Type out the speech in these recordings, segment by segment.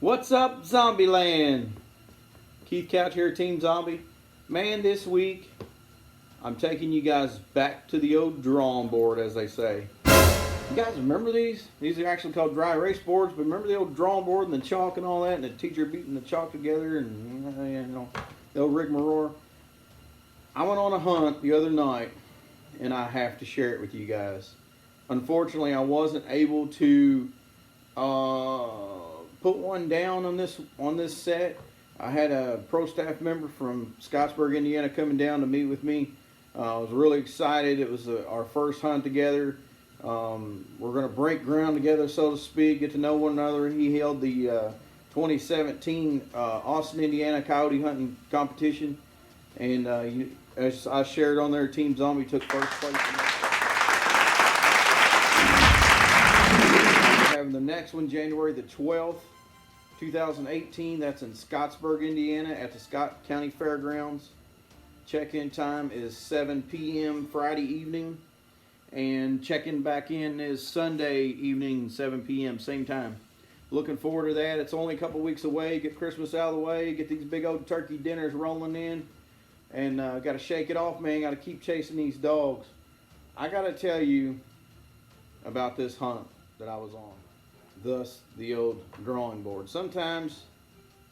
What's up, Zombieland? Keith Couch here, Team Zombie. Man, this week I'm taking you guys back to the old drawing board, as they say. You guys remember these? These are actually called dry erase boards, but remember the old drawing board and the chalk and all that, and the teacher beating the chalk together and the old rigmarole? I went on a hunt the other night, and I have to share it with you guys. Unfortunately, I wasn't able to put one down on this set. I had a pro staff member from Scottsburg, Indiana, coming down to meet with me. I was really excited. It was our first hunt together. We're going to break ground together, so to speak, get to know one another. He held the 2017 Austin, Indiana Coyote hunting competition, and as I shared on there, Team Zombie took first place. Having the next one January the 12th, 2018. That's in Scottsburg, Indiana, at the Scott County Fairgrounds. Check-in time is 7 p.m. Friday evening, and check-in back in is Sunday evening, 7 p.m. same time. Looking forward to that. It's only a couple weeks away. Get Christmas out of the way. Get these big old turkey dinners rolling in, and got to shake it off, man. Got to keep chasing these dogs. I got to tell you about this hunt that I was on. Thus, the old drawing board. Sometimes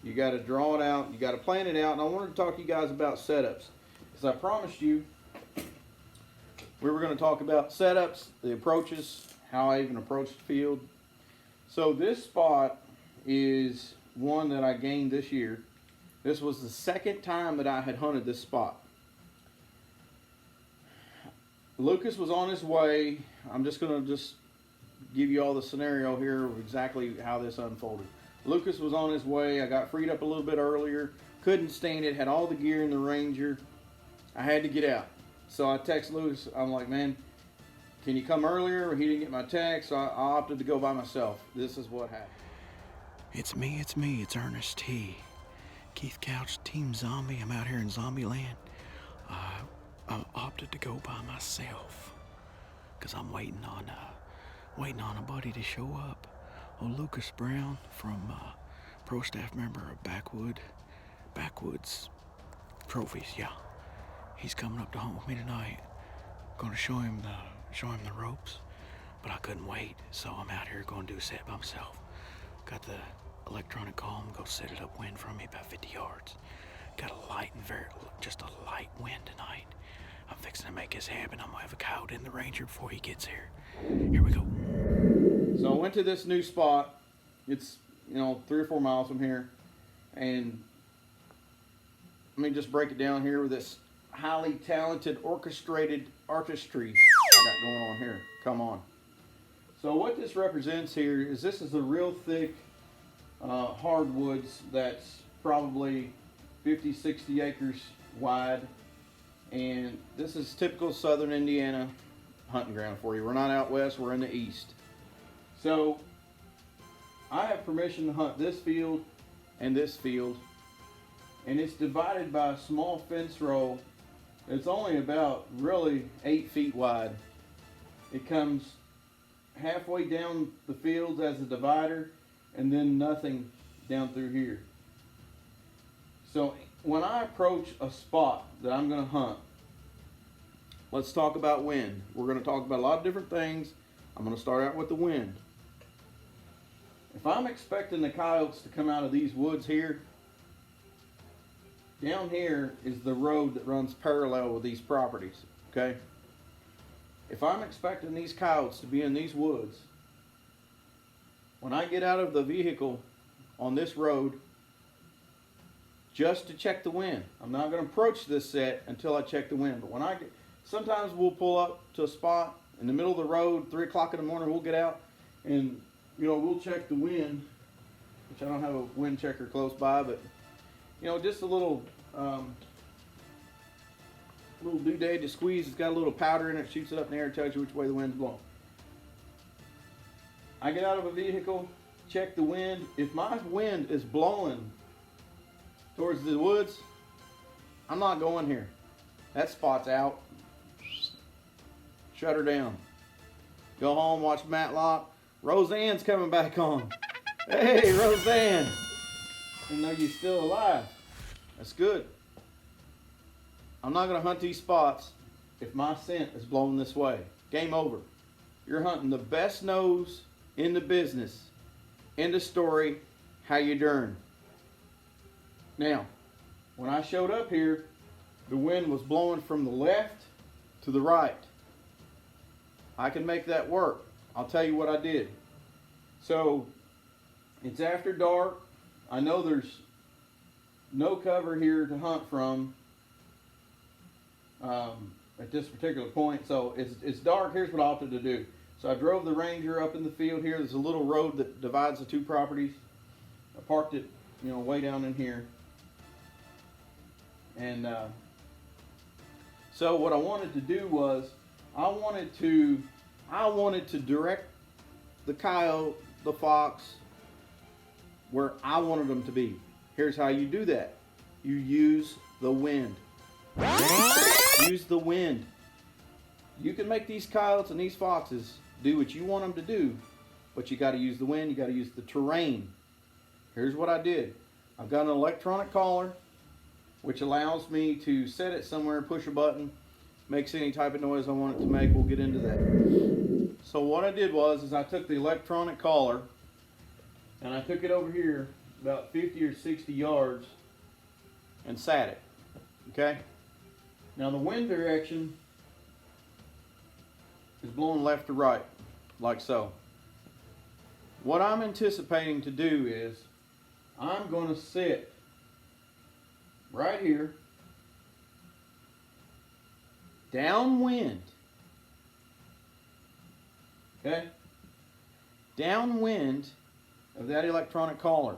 you got to draw it out, you got to plan it out, and I wanted to talk to you guys about setups. Because I promised you we were going to talk about setups, the approaches, how I even approach the field. So this spot is one that I gained this year. This was the second time that I had hunted this spot. Lucas was on his way. I'm just going to give you all the scenario here of exactly how this unfolded. Lucas was on his way. I got freed up a little bit earlier. Couldn't stand it. Had all the gear in the Ranger. I had to get out. So I text Lucas. I'm like, man, can you come earlier? He didn't get my text, so I opted to go by myself. This is what happened. It's me. It's Ernest T. Keith Couch, Team Zombie. I'm out here in Zombieland. I opted to go by myself because I'm waiting on a buddy to show up. Old Lucas Brown from pro staff member of Backwoods Trophies. Yeah, he's coming up to hunt with me tonight. Going to show him the ropes, but I couldn't wait, so I'm out here going to do a set by myself. Got the electronic call and go set it up wind from me about 50 yards. Got a light wind tonight. I'm fixing to make this happen. I'm gonna have a coyote in the Ranger before he gets here. Here we go. So I went to this new spot. It's 3 or 4 miles from here, and let me just break it down here with this highly talented orchestrated artistry I got going on here. Come on. So what this represents here is this is a real thick hardwoods that's probably 50, 60 acres wide, and this is typical southern Indiana hunting ground for you. We're not out west, we're in the east. So I have permission to hunt this field and this field, and it's divided by a small fence row. It's only about really 8 feet wide. It comes halfway down the fields as a divider, and then nothing down through here. So when I approach a spot that I'm going to hunt, let's talk about wind. We're going to talk about a lot of different things. I'm going to start out with the wind. If I'm expecting the coyotes to come out of these woods here, down here is the road that runs parallel with these properties, okay? If I'm expecting these coyotes to be in these woods, when I get out of the vehicle on this road, just to check the wind. I'm not going to approach this set until I check the wind. But sometimes we'll pull up to a spot in the middle of the road, 3 o'clock in the morning, we'll get out and we'll check the wind, which I don't have a wind checker close by, but just a little doodad to squeeze. It's got a little powder in it, shoots it up in the air, tells you which way the wind's blowing. I get out of a vehicle, check the wind. If my wind is blowing towards the woods, I'm not going here. That spot's out. Shut her down. Go home, watch Matlock. Roseanne's coming back on. Hey, Roseanne. Didn't know you're still alive. That's good. I'm not going to hunt these spots if my scent is blowing this way. Game over. You're hunting the best nose in the business. End of story. How you doing? Now, when I showed up here, the wind was blowing from the left to the right. I can make that work. I'll tell you what I did. So, it's after dark. I know there's no cover here to hunt from at this particular point. So, it's dark. Here's what I opted to do. So, I drove the Ranger up in the field here. There's a little road that divides the two properties. I parked it, way down in here. And so what I wanted to do was I wanted to direct the coyote, the fox, where I wanted them to be. Here's how you do that. You use the wind. Use the wind. You can make these coyotes and these foxes do what you want them to do, but you got to use the wind. You got to use the terrain. Here's what I did. I've got an electronic collar, which allows me to set it somewhere, push a button, makes any type of noise I want it to make. We'll get into that. So what I did was I took the electronic collar and I took it over here about 50 or 60 yards and sat it. Okay? Now the wind direction is blowing left to right, like so. What I'm anticipating to do is I'm going to sit right here, downwind, okay, downwind of that electronic collar.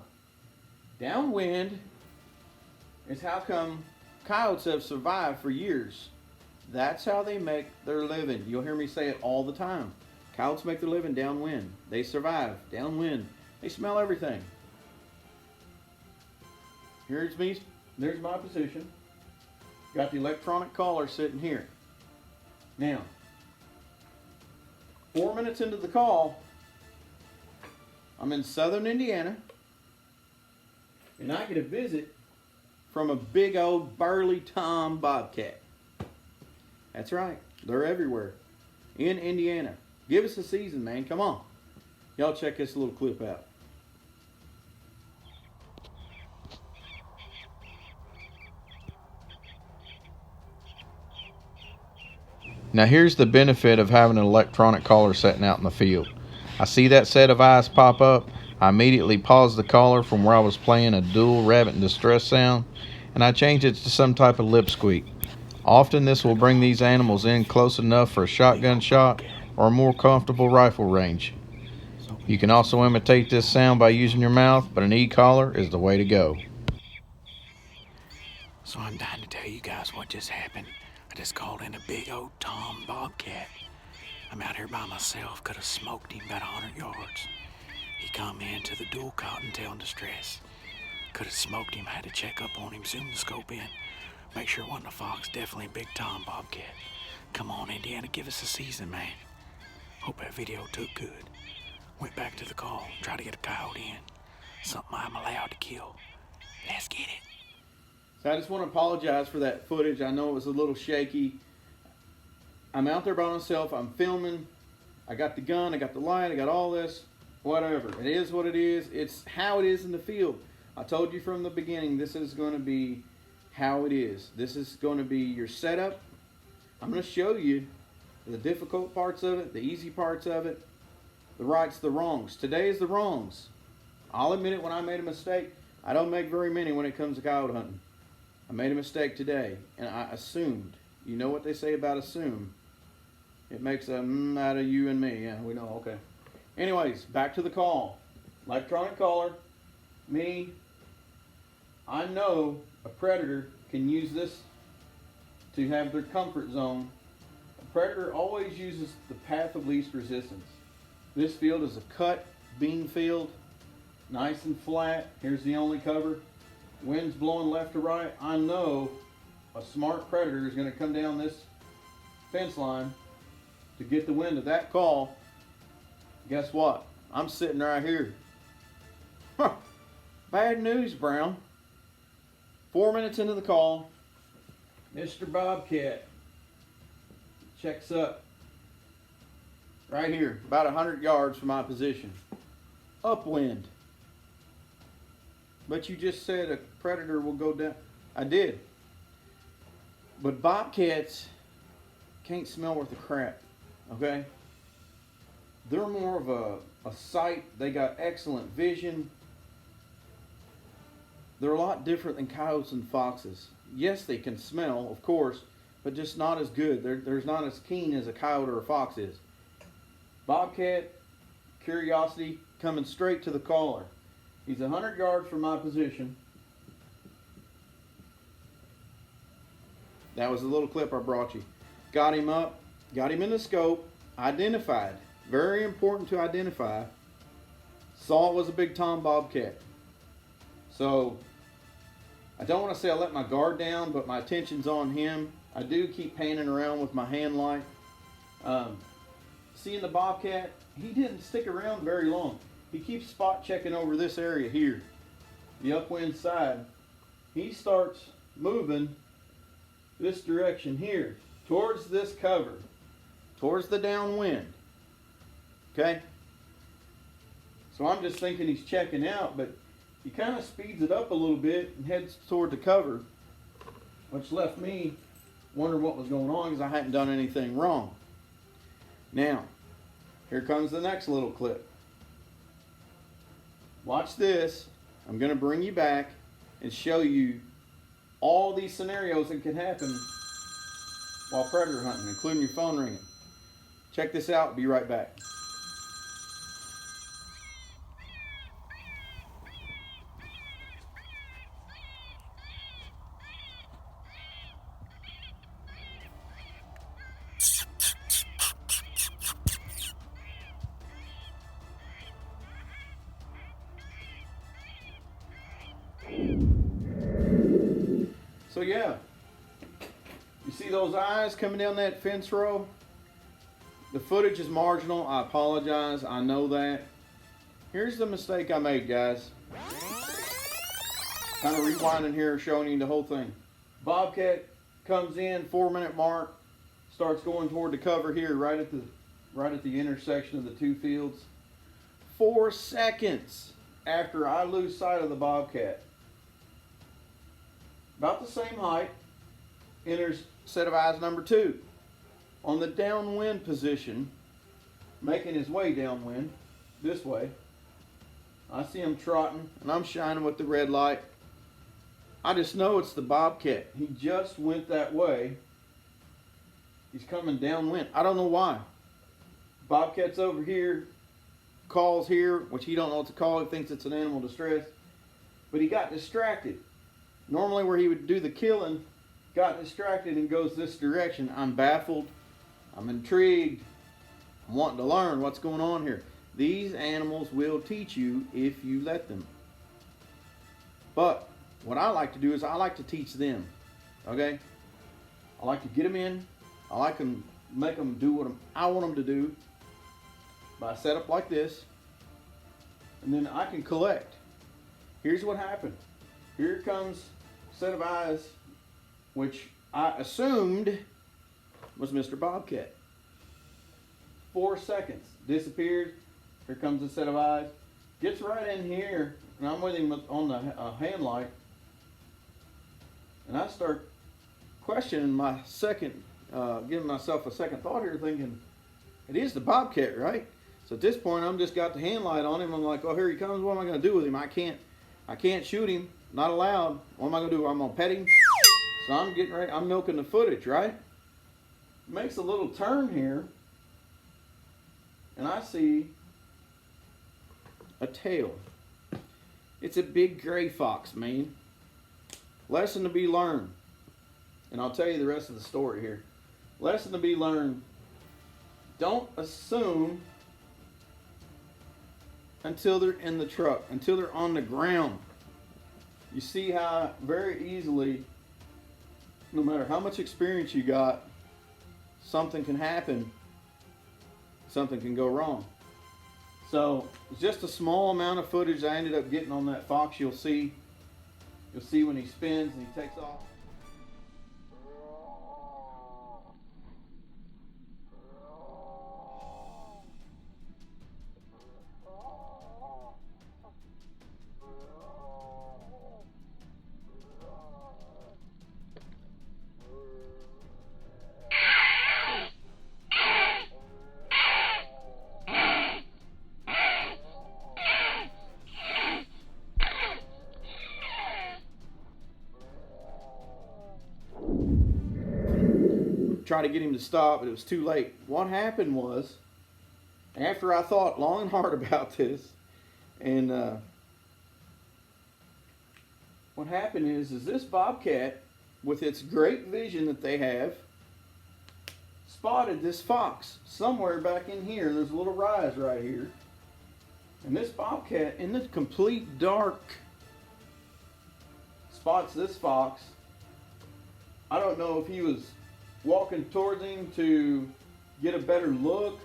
Downwind is how come coyotes have survived for years. That's how they make their living. You'll hear me say it all the time. Coyotes make their living downwind. They survive downwind. They smell everything. Here's me. There's my position. Got the electronic collar sitting here. Now, 4 minutes into the call, I'm in southern Indiana, and I get a visit from a big old burly tom bobcat. That's right. They're everywhere in Indiana. Give us a season, man. Come on. Y'all check this little clip out. Now here's the benefit of having an electronic collar sitting out in the field. I see that set of eyes pop up. I immediately pause the collar from where I was playing a dual rabbit in distress sound, and I change it to some type of lip squeak. Often this will bring these animals in close enough for a shotgun shot or a more comfortable rifle range. You can also imitate this sound by using your mouth, but an e-collar is the way to go. So I'm dying to tell you guys what just happened. I just called in a big old tom bobcat. I'm out here by myself, could have smoked him about 100 yards. He come in to the dual cottontail in distress. Could have smoked him, I had to check up on him, zoom the scope in. Make sure it wasn't a fox, definitely a big tom bobcat. Come on, Indiana, give us a season, man. Hope that video took good. Went back to the call, tried to get a coyote in. Something I'm allowed to kill. Let's get it. So I just want to apologize for that footage. I know it was a little shaky. I'm out there by myself. I'm filming. I got the gun. I got the light. I got all this. Whatever. It is what it is. It's how it is in the field. I told you from the beginning, this is going to be how it is. This is going to be your setup. I'm going to show you the difficult parts of it, the easy parts of it, the rights, the wrongs. Today is the wrongs. I'll admit it when I made a mistake. I don't make very many when it comes to coyote hunting. I made a mistake today, and I assumed. You know what they say about assume? It makes a out of you and me. Yeah, we know. Okay. Anyways, back to the call. Electronic collar. Me. I know a predator can use this to have their comfort zone. A predator always uses the path of least resistance. This field is a cut bean field. Nice and flat. Here's the only cover. Wind's blowing left to right. I know a smart predator is going to come down this fence line to get the wind of that call. Guess what? I'm sitting right here. Huh. Bad news, Brown. 4 minutes into the call, Mr. Bobcat checks up right here, about 100 yards from my position. Upwind. But you just said a predator will go down. I did. But bobcats can't smell worth a crap, okay? They're more of a sight. They got excellent vision. They're a lot different than coyotes and foxes. Yes, they can smell, of course, but just not as good. They're not as keen as a coyote or a fox is. Bobcat, curiosity, coming straight to the caller. He's 100 yards from my position. That was a little clip I brought you. Got him up, got him in the scope, identified. Very important to identify. Saw it was a big tom bobcat. So, I don't want to say I let my guard down, but my attention's on him. I do keep panning around with my hand light. Seeing the bobcat, he didn't stick around very long. He keeps spot checking over this area here, the upwind side. He starts moving this direction here, towards this cover, towards the downwind. Okay? So I'm just thinking he's checking out, but he kind of speeds it up a little bit and heads toward the cover, which left me wondering what was going on because I hadn't done anything wrong. Now, here comes the next little clip. Watch this. I'm going to bring you back and show you all these scenarios that can happen while predator hunting, including your phone ringing. Check this out. Be right back. So yeah, you see those eyes coming down that fence row? The footage is marginal. I apologize. I know that. Here's the mistake I made, guys. Kind of rewinding here, showing you the whole thing. Bobcat comes in, 4-minute mark, starts going toward the cover here, right at the intersection of the two fields. 4 seconds after I lose sight of the bobcat, about the same height, enters set of eyes number 2. On the downwind position, making his way downwind, this way. I see him trotting, and I'm shining with the red light. I just know it's the bobcat. He just went that way. He's coming downwind. I don't know why. Bobcat's over here, calls here, which he don't know what to call. He thinks it's an animal distress. But he got distracted. Normally where he would do the killing, got distracted and goes this direction. I'm baffled. I'm intrigued. I'm wanting to learn what's going on here. These animals will teach you if you let them. But what I like to do is I like to teach them. Okay? I like to get them in. I like to make them do what I want them to do by a setup like this. And then I can collect. Here's what happened. Here comes a set of eyes, which I assumed was Mr. Bobcat. 4 seconds. Disappeared. Here comes a set of eyes. Gets right in here, and I'm with him on the hand light. And I start questioning my second, giving myself a second thought here, thinking, it is the bobcat, right? So at this point, I'm just got the hand light on him. I'm like, oh, here he comes. What am I going to do with him? I can't shoot him. Not allowed. What am I going to do? I'm going to pet him. So I'm getting ready. I'm milking the footage, right? Makes a little turn here, and I see a tail. It's a big gray fox, man. Lesson to be learned. And I'll tell you the rest of the story here. Lesson to be learned. Don't assume until they're in the truck, until they're on the ground. You see how very easily, no matter how much experience you got, something can happen. Something can go wrong. So it's just a small amount of footage I ended up getting on that fox. You'll see when he spins and he takes off. Try to get him to stop, but it was too late. What happened was, after I thought long and hard about this, and what happened is this bobcat, with its great vision that they have, spotted this fox somewhere back in here. There's a little rise right here, and this bobcat, in the complete dark, spots this fox. I don't know if he was walking towards him to get a better look.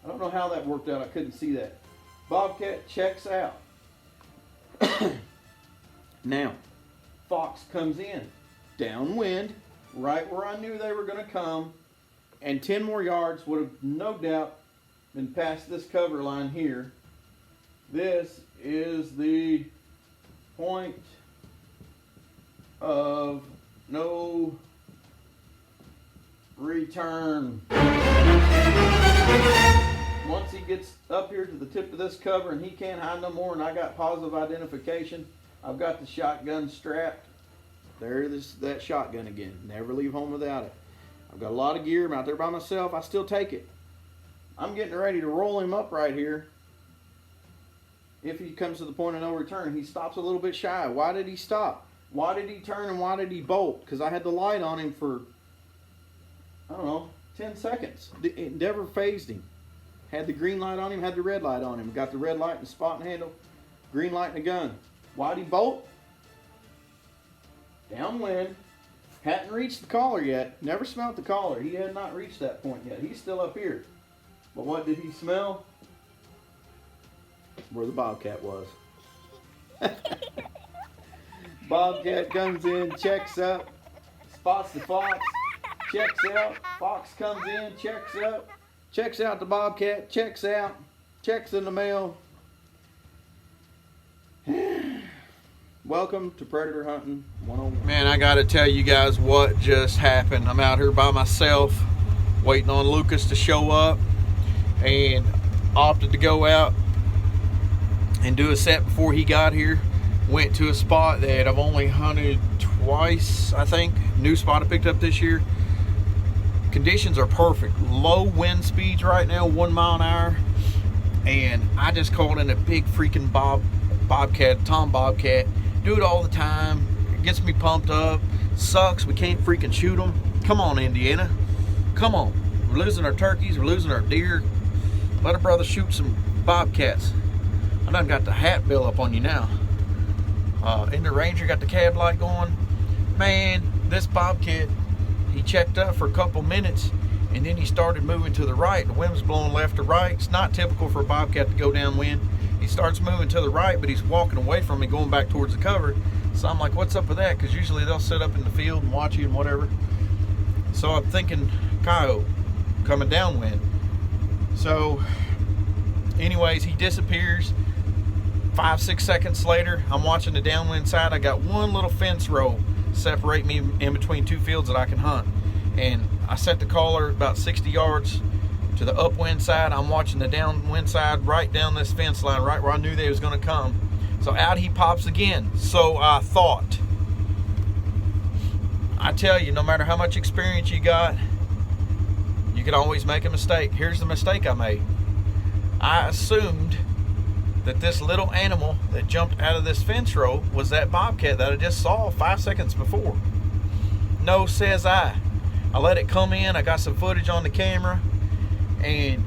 I don't know how that worked out. I couldn't see that. Bobcat checks out. Now, fox comes in downwind, right where I knew they were going to come, and 10 more yards would have no doubt been past this cover line here. This is the point of no return. Once he gets up here to the tip of this cover and he can't hide no more, and I got positive identification, I've got the shotgun strapped. There's that shotgun again. Never leave home without it. I've got a lot of gear. I'm out there by myself. I still take it. I'm getting ready to roll him up right here. If he comes to the point of no return, he stops a little bit shy. Why did he stop? Why did he turn and why did he bolt? Because I had the light on him for, I don't know, 10 seconds. It never phased him. Had the green light on him, had the red light on him. Got the red light and spot and handle, green light and a gun. Why'd he bolt? Downwind. Hadn't reached the collar yet. Never smelled the collar. He had not reached that point yet. He's still up here. But what did he smell? Where the bobcat was. Bobcat comes in, checks up, spots the fox, checks out. Fox comes in, checks up, checks out the bobcat, checks out, checks in the mail. Welcome to Predator Hunting 101. Man, I gotta tell you guys what just happened. I'm out here by myself, waiting on Lucas to show up, and opted to go out and do a set before he got here. Went to a spot that I've only hunted twice, I think. New spot I picked up this year. Conditions are perfect. Low wind speeds right now, 1 mile an hour. And I just called in a big freaking bobcat, Tom Bobcat. Do it all the time. It gets me pumped up. Sucks, we can't freaking shoot them. Come on, Indiana. Come on. We're losing our turkeys, we're losing our deer. Let a brother shoot some bobcats. I done got the hat bill up on you now. In the Ranger, got the cab light going. Man, this bobcat, he checked up for a couple minutes and then he started moving to the right. The wind was blowing left to right. It's not typical for a bobcat to go downwind. He starts moving to the right, but he's walking away from me, going back towards the cover. So I'm like, what's up with that? Because usually they'll sit up in the field and watch you and whatever. So I'm thinking coyote coming downwind. So anyways, he disappears. 5-6 seconds later, I'm watching the downwind side. I got one little fence row separate me in between two fields that I can hunt. And I set the caller about 60 yards to the upwind side. I'm watching the downwind side right down this fence line, right where I knew they was going to come. So out he pops again. So I thought. I tell you, no matter how much experience you got, you can always make a mistake. Here's the mistake I made. I assumed that this little animal that jumped out of this fence row was that bobcat that I just saw 5 seconds before. No, says I. I let it come in. I got some footage on the camera. And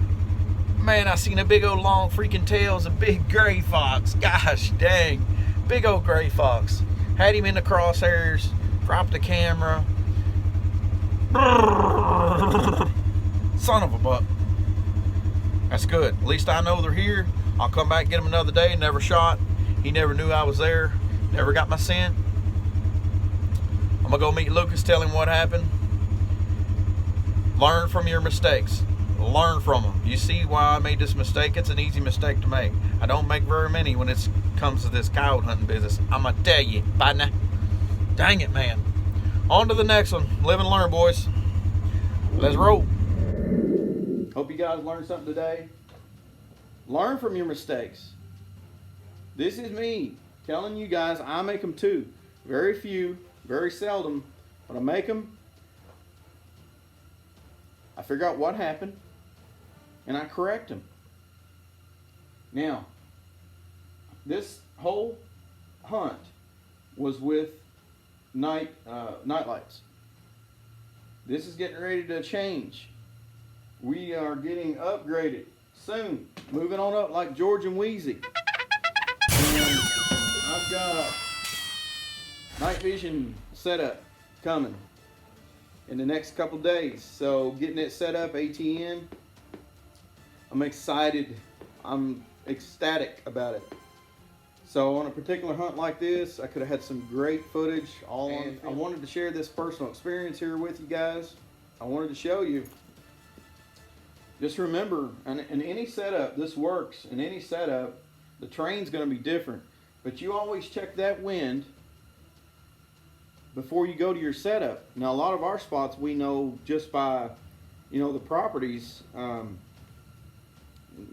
man, I seen a big old long freaking tails, a big gray fox. Gosh dang. Big old gray fox. Had him in the crosshairs. Dropped the camera. Son of a buck. That's good. At least I know they're here. I'll come back and get them another day. Never shot. He never knew I was there. Never got my scent. I'm gonna go meet Lucas, tell him what happened. Learn from your mistakes. Learn from them. You see why I made this mistake? It's an easy mistake to make. I don't make very many when it comes to this coyote hunting business. I'm gonna tell you, partner. Dang it, man. On to the next one. Live and learn, boys. Let's roll. Hope you guys learned something today. Learn from your mistakes. This is me telling you guys I make them too. Very few, very seldom, but I make them. I figure out what happened and I correct them. Now, this whole hunt was with night lights. This is getting ready to change. We are getting upgraded soon. Moving on up like George and Wheezy. And I've got night vision setup coming in the next couple days. So getting it set up, ATN. I'm excited. I'm ecstatic about it. So on a particular hunt like this, I could have had some great footage all on. I wanted to share this personal experience here with you guys. I wanted to show you. Just remember, in any setup, this works. In any setup, the terrain's going to be different. But you always check that wind before you go to your setup. Now, a lot of our spots we know just by, the properties.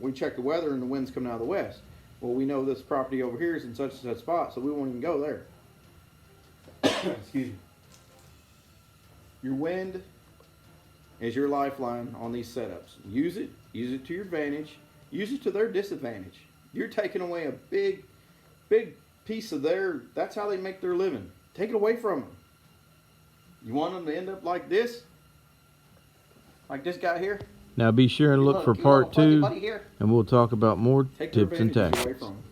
We check the weather and the wind's coming out of the west. Well, we know this property over here is in such and such spot, so we won't even go there. Excuse me. Your wind is your lifeline on these setups. Use it to your advantage. Use it to their disadvantage. You're taking away a big piece of that's how they make their living. Take it away from them. You want them to end up like this? Like this guy here? Now be sure and look for part 2, and we'll talk about more tips and tactics. Away from them.